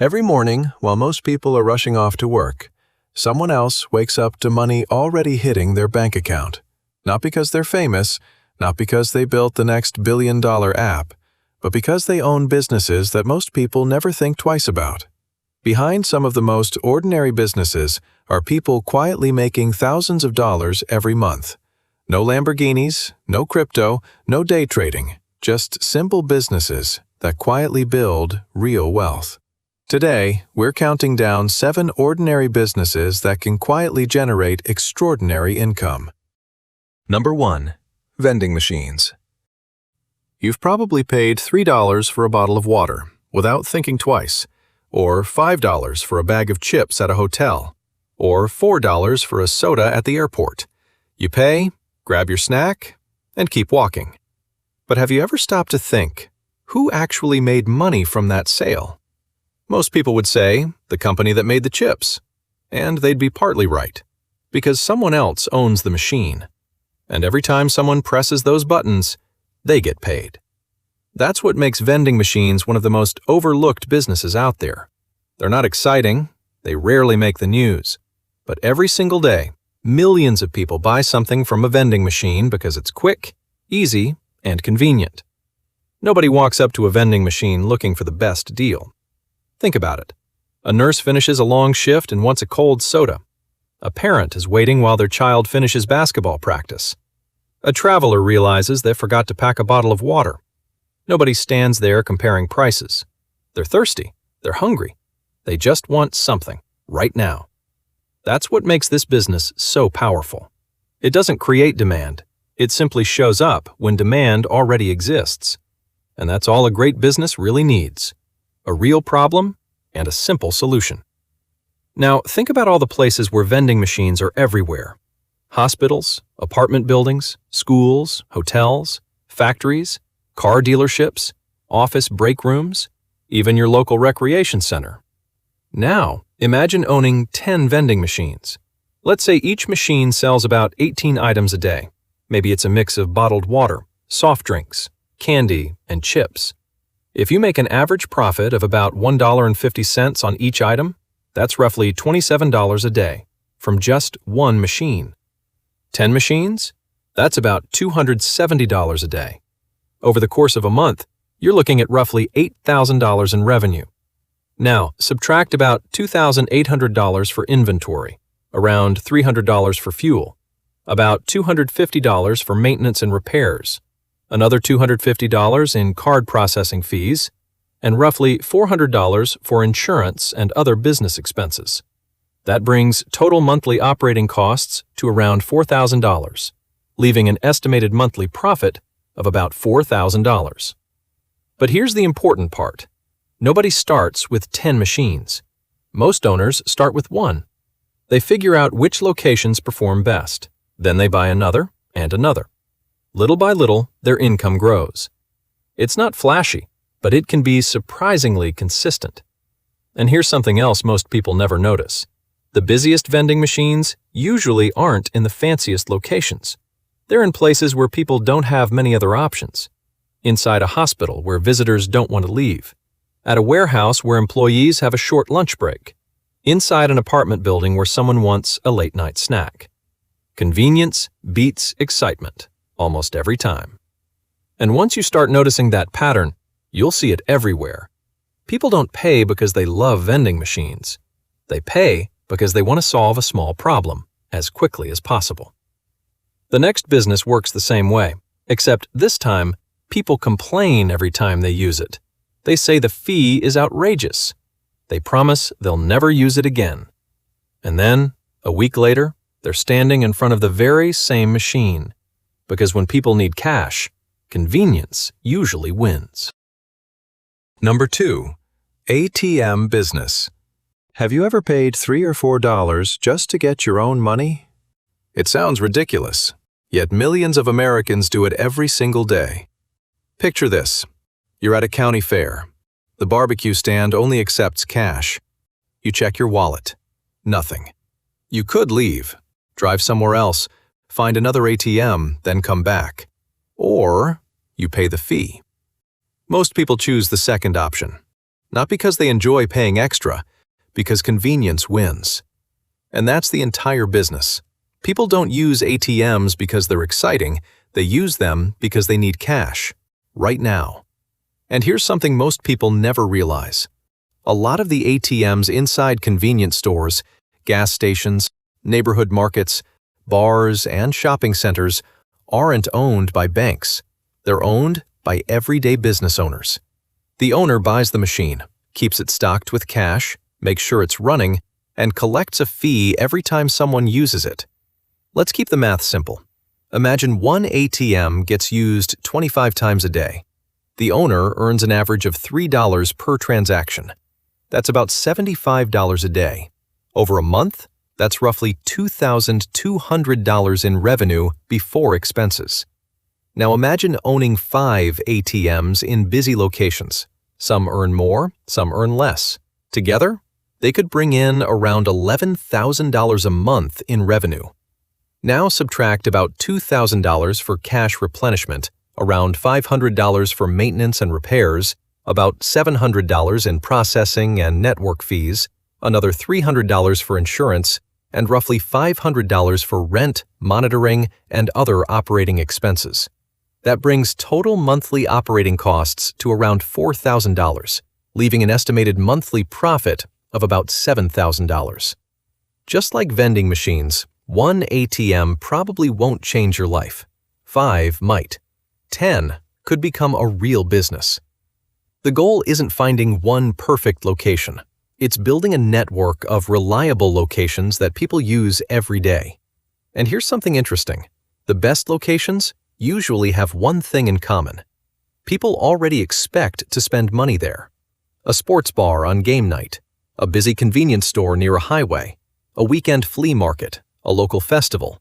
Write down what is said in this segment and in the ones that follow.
Every morning, while most people are rushing off to work, someone else wakes up to money already hitting their bank account. Not because they're famous, not because they built the next billion-dollar app, but because they own businesses that most people never think twice about. Behind some of the most ordinary businesses are people quietly making thousands of dollars every month. No Lamborghinis, no crypto, no day trading, just simple businesses that quietly build real wealth. Today, we're counting down 7 ordinary businesses that can quietly generate extraordinary income. Number 1. Vending machines. You've probably paid $3 for a bottle of water without thinking twice, or $5 for a bag of chips at a hotel, or $4 for a soda at the airport. You pay, grab your snack, and keep walking. But have you ever stopped to think, who actually made money from that sale? Most people would say, the company that made the chips. And they'd be partly right, because someone else owns the machine. And every time someone presses those buttons, they get paid. That's what makes vending machines one of the most overlooked businesses out there. They're not exciting, they rarely make the news. But every single day, millions of people buy something from a vending machine because it's quick, easy, and convenient. Nobody walks up to a vending machine looking for the best deal. Think about it. A nurse finishes a long shift and wants a cold soda. A parent is waiting while their child finishes basketball practice. A traveler realizes they forgot to pack a bottle of water. Nobody stands there comparing prices. They're thirsty. They're hungry. They just want something, right now. That's what makes this business so powerful. It doesn't create demand. It simply shows up when demand already exists. And that's all a great business really needs. A real problem and a simple solution. Now, think about all the places where vending machines are everywhere. Hospitals, apartment buildings, schools, hotels, factories, car dealerships, office break rooms, even your local recreation center. Now, imagine owning 10 vending machines. Let's say each machine sells about 18 items a day. Maybe it's a mix of bottled water, soft drinks, candy, and chips. If you make an average profit of about $1.50 on each item, that's roughly $27 a day from just one machine. 10 machines? That's about $270 a day. Over the course of a month, you're looking at roughly $8,000 in revenue. Now, subtract about $2,800 for inventory, around $300 for fuel, about $250 for maintenance and repairs, another $250 in card processing fees, and roughly $400 for insurance and other business expenses. That brings total monthly operating costs to around $4,000, leaving an estimated monthly profit of about $4,000. But here's the important part. Nobody starts with 10 machines. Most owners start with 1. They figure out which locations perform best. Then they buy another and another. Little by little, their income grows. It's not flashy, but it can be surprisingly consistent. And here's something else most people never notice. The busiest vending machines usually aren't in the fanciest locations. They're in places where people don't have many other options. Inside a hospital where visitors don't want to leave. At a warehouse where employees have a short lunch break. Inside an apartment building where someone wants a late-night snack. Convenience beats excitement almost every time. And once you start noticing that pattern, you'll see it everywhere. People don't pay because they love vending machines. They pay because they want to solve a small problem as quickly as possible. The next business works the same way, except this time, people complain every time they use it. They say the fee is outrageous. They promise they'll never use it again. And then, a week later, they're standing in front of the very same machine. Because when people need cash, convenience usually wins. Number 2. ATM Business. Have you ever paid $3 or $4 just to get your own money? It sounds ridiculous, yet millions of Americans do it every single day. Picture this. You're at a county fair. The barbecue stand only accepts cash. You check your wallet. Nothing. You could leave, drive somewhere else, find another ATM, then come back. Or you pay the fee. Most people choose the second option. Not because they enjoy paying extra, because convenience wins. And that's the entire business. People don't use ATMs because they're exciting, they use them because they need cash, right now. And here's something most people never realize. A lot of the ATMs inside convenience stores, gas stations, neighborhood markets, bars, and shopping centers aren't owned by banks. They're owned by everyday business owners. The owner buys the machine, keeps it stocked with cash, makes sure it's running, and collects a fee every time someone uses it. Let's keep the math simple. Imagine one ATM gets used 25 times a day. The owner earns an average of $3 per transaction. That's about $75 a day. Over a month, that's roughly $2,200 in revenue before expenses. Now imagine owning 5 ATMs in busy locations. Some earn more, some earn less. Together, they could bring in around $11,000 a month in revenue. Now subtract about $2,000 for cash replenishment, around $500 for maintenance and repairs, about $700 in processing and network fees, another $300 for insurance, and roughly $500 for rent, monitoring, and other operating expenses. That brings total monthly operating costs to around $4,000, leaving an estimated monthly profit of about $7,000. Just like vending machines, one ATM probably won't change your life. 5 might. 10 could become a real business. The goal isn't finding one perfect location. It's building a network of reliable locations that people use every day. And here's something interesting. The best locations usually have one thing in common. People already expect to spend money there. A sports bar on game night, a busy convenience store near a highway, a weekend flea market, a local festival.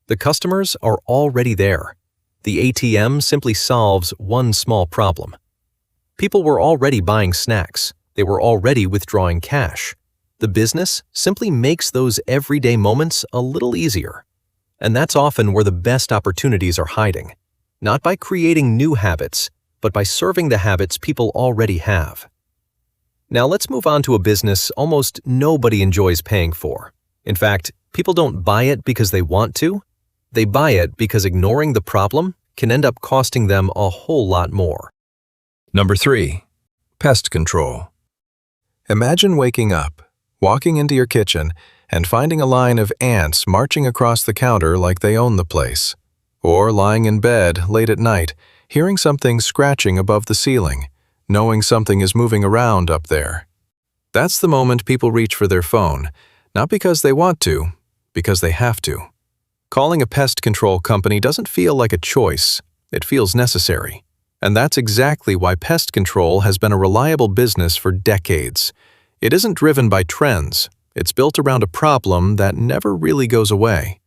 The customers are already there. The ATM simply solves one small problem. People were already buying snacks. They were already withdrawing cash. The business simply makes those everyday moments a little easier. And that's often where the best opportunities are hiding. Not by creating new habits, but by serving the habits people already have. Now let's move on to a business almost nobody enjoys paying for. In fact, people don't buy it because they want to. They buy it because ignoring the problem can end up costing them a whole lot more. Number 3. Pest control. Imagine waking up, walking into your kitchen, and finding a line of ants marching across the counter like they own the place. Or lying in bed late at night, hearing something scratching above the ceiling, knowing something is moving around up there. That's the moment people reach for their phone, not because they want to, because they have to. Calling a pest control company doesn't feel like a choice, it feels necessary. And that's exactly why pest control has been a reliable business for decades. It isn't driven by trends, it's built around a problem that never really goes away.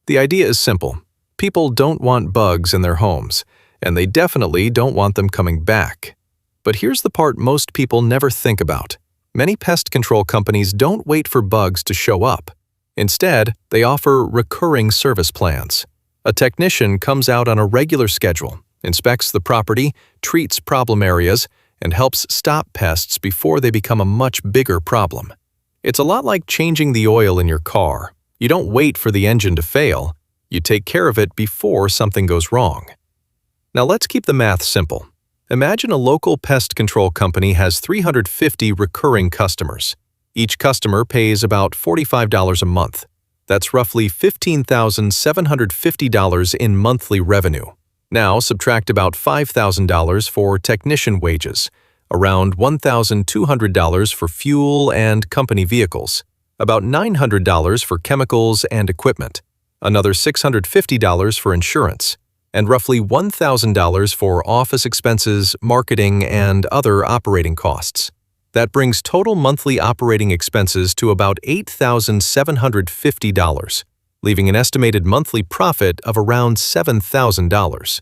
The idea is simple. People don't want bugs in their homes, and they definitely don't want them coming back. But here's the part most people never think about. Many pest control companies don't wait for bugs to show up. Instead, they offer recurring service plans. A technician comes out on a regular schedule, inspects the property, treats problem areas, and helps stop pests before they become a much bigger problem. It's a lot like changing the oil in your car. You don't wait for the engine to fail. You take care of it before something goes wrong. Now let's keep the math simple. Imagine a local pest control company has 350 recurring customers. Each customer pays about $45 a month. That's roughly $15,750 in monthly revenue. Now subtract about $5,000 for technician wages, around $1,200 for fuel and company vehicles, about $900 for chemicals and equipment, another $650 for insurance, and roughly $1,000 for office expenses, marketing, and other operating costs. That brings total monthly operating expenses to about $8,750, leaving an estimated monthly profit of around $7,000.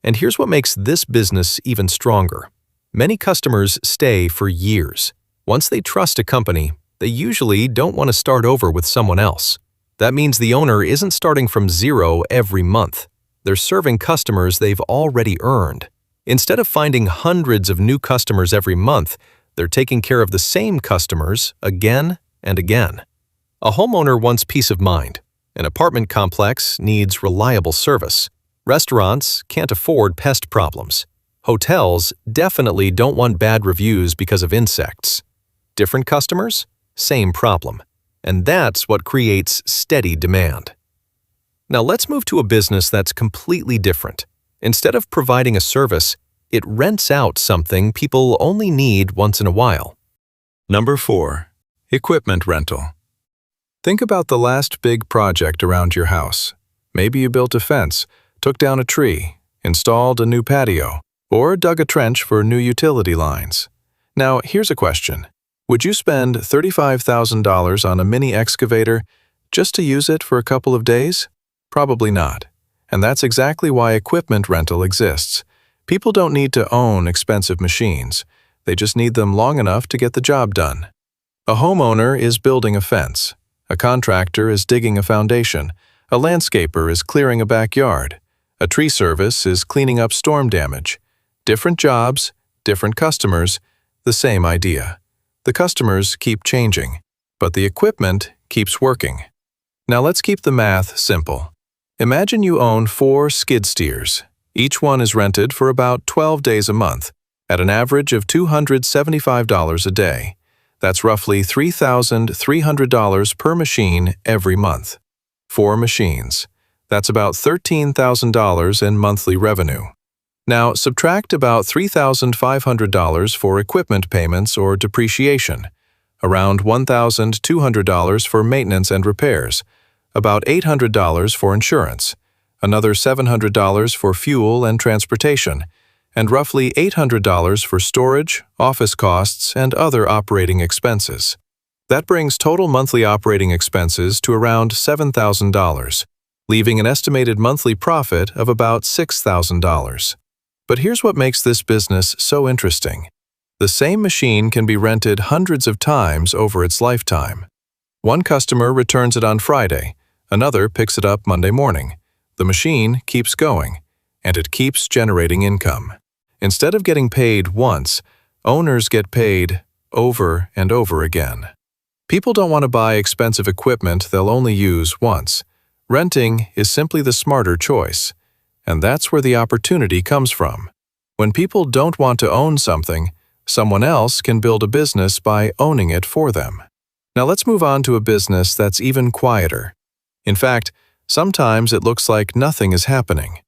And here's what makes this business even stronger. Many customers stay for years. Once they trust a company, they usually don't want to start over with someone else. That means the owner isn't starting from zero every month. They're serving customers they've already earned. Instead of finding hundreds of new customers every month, They're taking care of the same customers again and again. A homeowner wants peace of mind. An apartment complex needs reliable service. Restaurants can't afford pest problems. Hotels definitely don't want bad reviews because of insects. Different customers? Same problem. And that's what creates steady demand. Now let's move to a business that's completely different. Instead of providing a service, it rents out something people only need once in a while. Number 4. Equipment rental. Think about the last big project around your house. Maybe you built a fence, took down a tree, installed a new patio, or dug a trench for new utility lines. Now, here's a question. Would you spend $35,000 on a mini excavator just to use it for a couple of days? Probably not. And that's exactly why equipment rental exists. People don't need to own expensive machines. They just need them long enough to get the job done. A homeowner is building a fence. A contractor is digging a foundation. A landscaper is clearing a backyard. A tree service is cleaning up storm damage. Different jobs, different customers, the same idea. The customers keep changing, but the equipment keeps working. Now let's keep the math simple. Imagine you own 4 skid steers. Each one is rented for about 12 days a month, at an average of $275 a day. That's roughly $3,300 per machine every month. 4 machines. That's about $13,000 in monthly revenue. Now, subtract about $3,500 for equipment payments or depreciation, around $1,200 for maintenance and repairs, about $800 for insurance, another $700 for fuel and transportation, and roughly $800 for storage, office costs, and other operating expenses. That brings total monthly operating expenses to around $7,000, leaving an estimated monthly profit of about $6,000. But here's what makes this business so interesting. The same machine can be rented hundreds of times over its lifetime. One customer returns it on Friday, another picks it up Monday morning. The machine keeps going, and it keeps generating income. Instead of getting paid once, owners get paid over and over again. People don't want to buy expensive equipment they'll only use once. Renting is simply the smarter choice, and that's where the opportunity comes from. When people don't want to own something, someone else can build a business by owning it for them. Now let's move on to a business that's even quieter. In fact, sometimes it looks like nothing is happening.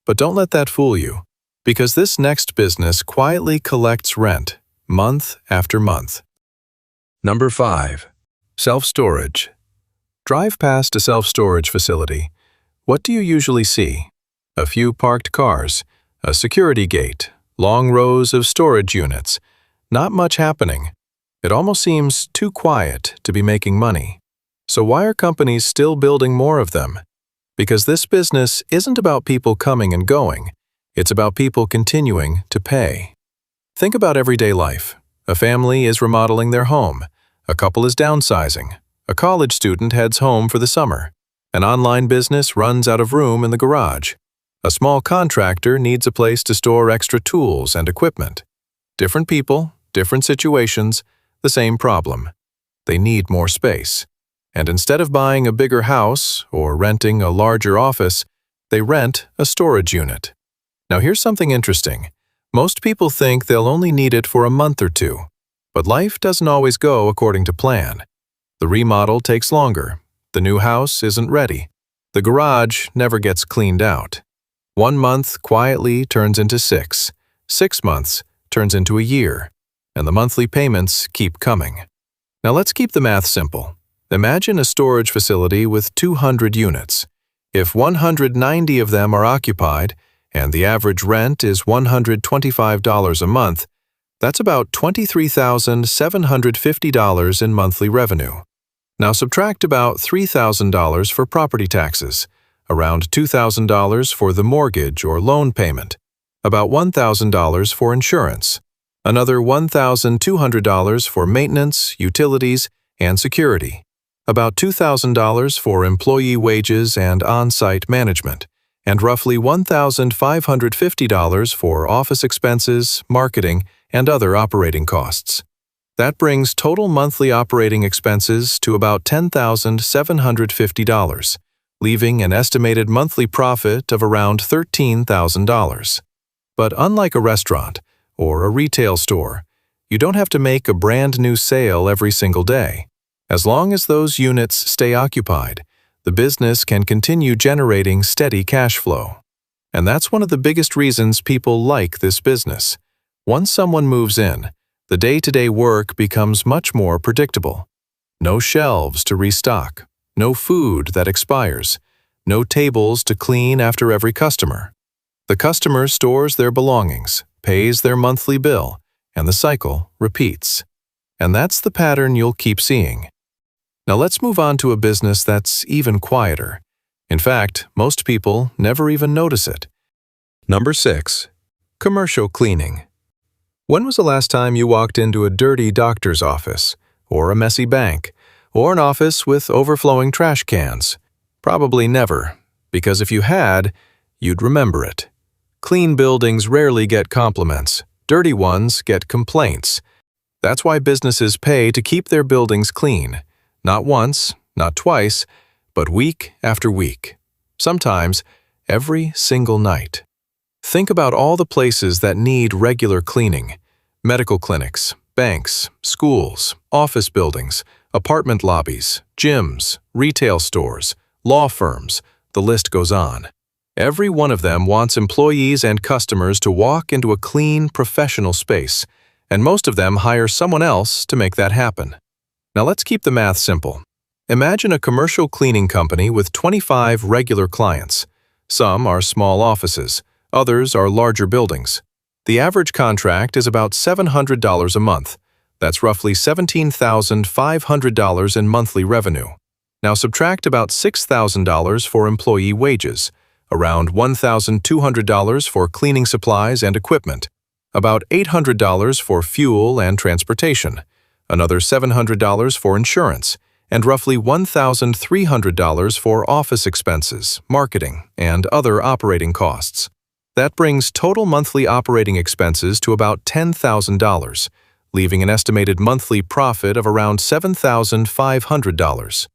But don't let that fool you, because this next business quietly collects rent, month after month. Number 5. Self-storage. Drive past a self-storage facility. What do you usually see? A few parked cars, a security gate, long rows of storage units. Not much happening. It almost seems too quiet to be making money. So why are companies still building more of them? Because this business isn't about people coming and going. It's about people continuing to pay. Think about everyday life. A family is remodeling their home. A couple is downsizing. A college student heads home for the summer. An online business runs out of room in the garage. A small contractor needs a place to store extra tools and equipment. Different people, different situations, the same problem. They need more space. And instead of buying a bigger house or renting a larger office, they rent a storage unit. Now here's something interesting. Most people think they'll only need it for a month or two, but life doesn't always go according to plan. The remodel takes longer. The new house isn't ready. The garage never gets cleaned out. 1 month quietly turns into 6. 6 months turns into a year, and the monthly payments keep coming. Now let's keep the math simple. Imagine a storage facility with 200 units. If 190 of them are occupied, and the average rent is $125 a month, that's about $23,750 in monthly revenue. Now subtract about $3,000 for property taxes, around $2,000 for the mortgage or loan payment, about $1,000 for insurance, another $1,200 for maintenance, utilities, and security, about $2,000 for employee wages and on-site management, and roughly $1,550 for office expenses, marketing, and other operating costs. That brings total monthly operating expenses to about $10,750, leaving an estimated monthly profit of around $13,000. But unlike a restaurant or a retail store, you don't have to make a brand new sale every single day. As long as those units stay occupied, the business can continue generating steady cash flow. And that's one of the biggest reasons people like this business. Once someone moves in, the day-to-day work becomes much more predictable. No shelves to restock, no food that expires, no tables to clean after every customer. The customer stores their belongings, pays their monthly bill, and the cycle repeats. And that's the pattern you'll keep seeing. Now let's move on to a business that's even quieter. In fact, most people never even notice it. Number 6. Commercial cleaning. When was the last time you walked into a dirty doctor's office, or a messy bank, or an office with overflowing trash cans? Probably never, because if you had, you'd remember it. Clean buildings rarely get compliments. Dirty ones get complaints. That's why businesses pay to keep their buildings clean. Not once, not twice, but week after week. Sometimes, every single night. Think about all the places that need regular cleaning. Medical clinics, banks, schools, office buildings, apartment lobbies, gyms, retail stores, law firms, the list goes on. Every one of them wants employees and customers to walk into a clean, professional space, and most of them hire someone else to make that happen. Now let's keep the math simple. Imagine a commercial cleaning company with 25 regular clients. Some are small offices, others are larger buildings. The average contract is about $700 a month. That's roughly $17,500 in monthly revenue. Now subtract about $6,000 for employee wages, around $1,200 for cleaning supplies and equipment, about $800 for fuel and transportation, another $700 for insurance, and roughly $1,300 for office expenses, marketing, and other operating costs. That brings total monthly operating expenses to about $10,000, leaving an estimated monthly profit of around $7,500.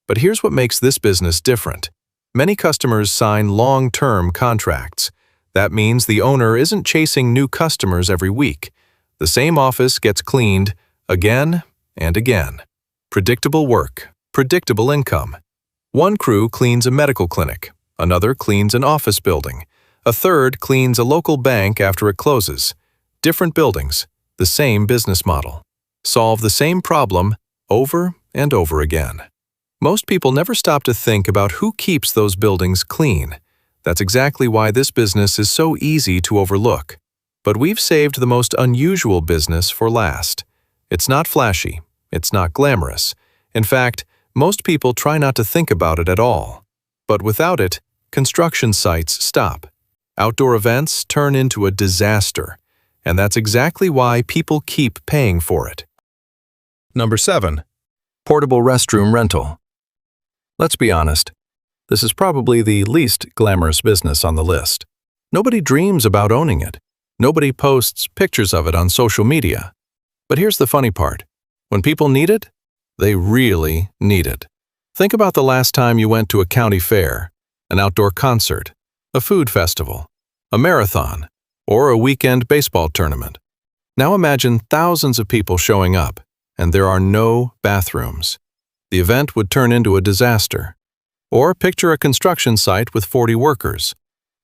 But here's what makes this business different. Many customers sign long-term contracts. That means the owner isn't chasing new customers every week. The same office gets cleaned again and again. Predictable work, predictable income. One crew cleans a medical clinic, another cleans an office building, a third cleans a local bank after it closes. Different buildings, the same business model. Solve the same problem over and over again. Most people never stop to think about who keeps those buildings clean. That's exactly why this business is so easy to overlook. But we've saved the most unusual business for last. It's not flashy. It's not glamorous. In fact, most people try not to think about it at all. But without it, construction sites stop. Outdoor events turn into a disaster. And that's exactly why people keep paying for it. Number 7. Portable restroom rental. Let's be honest. This is probably the least glamorous business on the list. Nobody dreams about owning it. Nobody posts pictures of it on social media. But here's the funny part. When people need it, they really need it. Think about the last time you went to a county fair, an outdoor concert, a food festival, a marathon, or a weekend baseball tournament. Now imagine thousands of people showing up, and there are no bathrooms. The event would turn into a disaster. Or picture a construction site with 40 workers.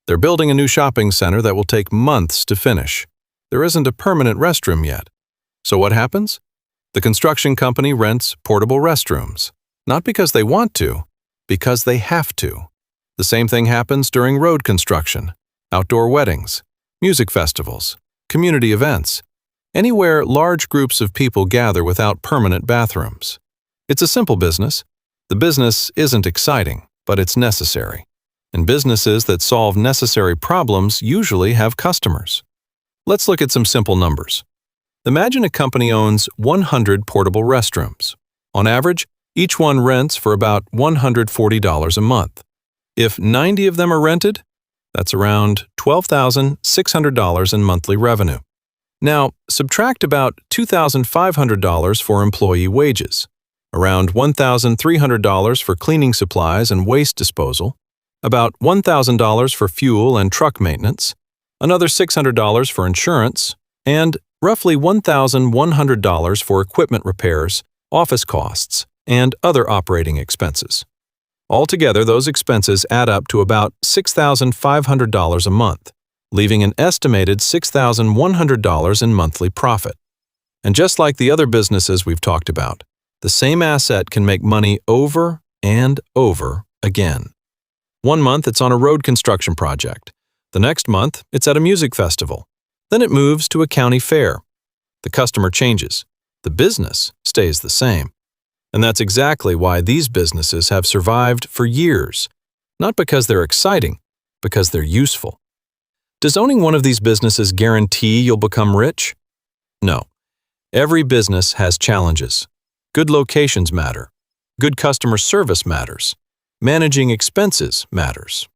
They're building a new shopping center that will take months to finish. There isn't a permanent restroom yet. So what happens? The construction company rents portable restrooms. Not because they want to, because they have to. The same thing happens during road construction, outdoor weddings, music festivals, community events, anywhere large groups of people gather without permanent bathrooms. It's a simple business. The business isn't exciting, but it's necessary. And businesses that solve necessary problems usually have customers. Let's look at some simple numbers. Imagine a company owns 100 portable restrooms. On average, each one rents for about $140 a month. If 90 of them are rented, that's around $12,600 in monthly revenue. Now, subtract about $2,500 for employee wages, around $1,300 for cleaning supplies and waste disposal, about $1,000 for fuel and truck maintenance, another $600 for insurance, and roughly $1,100 for equipment repairs, office costs, and other operating expenses. Altogether, those expenses add up to about $6,500 a month, leaving an estimated $6,100 in monthly profit. And just like the other businesses we've talked about, the same asset can make money over and over again. One month it's on a road construction project. The next month it's at a music festival. Then it moves to a county fair. The customer changes. The business stays the same. And that's exactly why these businesses have survived for years. Not because they're exciting, because they're useful. Does owning one of these businesses guarantee you'll become rich? No. Every business has challenges. Good locations matter. Good customer service matters. Managing expenses matters.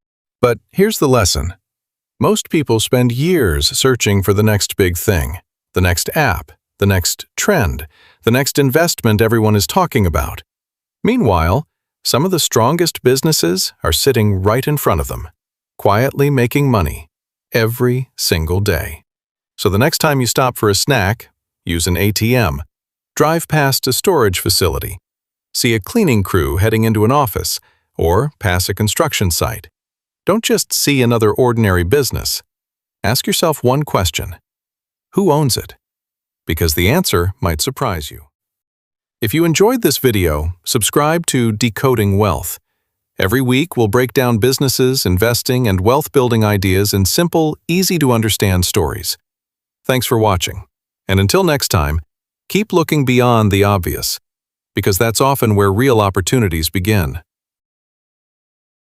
But here's the lesson. Most people spend years searching for the next big thing, the next app, the next trend, the next investment everyone is talking about. Meanwhile, some of the strongest businesses are sitting right in front of them, quietly making money every single day. So the next time you stop for a snack, use an ATM, drive past a storage facility, see a cleaning crew heading into an office, or pass a construction site. Don't just see another ordinary business. Ask yourself one question. Who owns it? Because the answer might surprise you. If you enjoyed this video, subscribe to Decoding Wealth. Every week we'll break down businesses, investing, and wealth-building ideas in simple, easy-to-understand stories. Thanks for watching. And until next time, keep looking beyond the obvious, because that's often where real opportunities begin.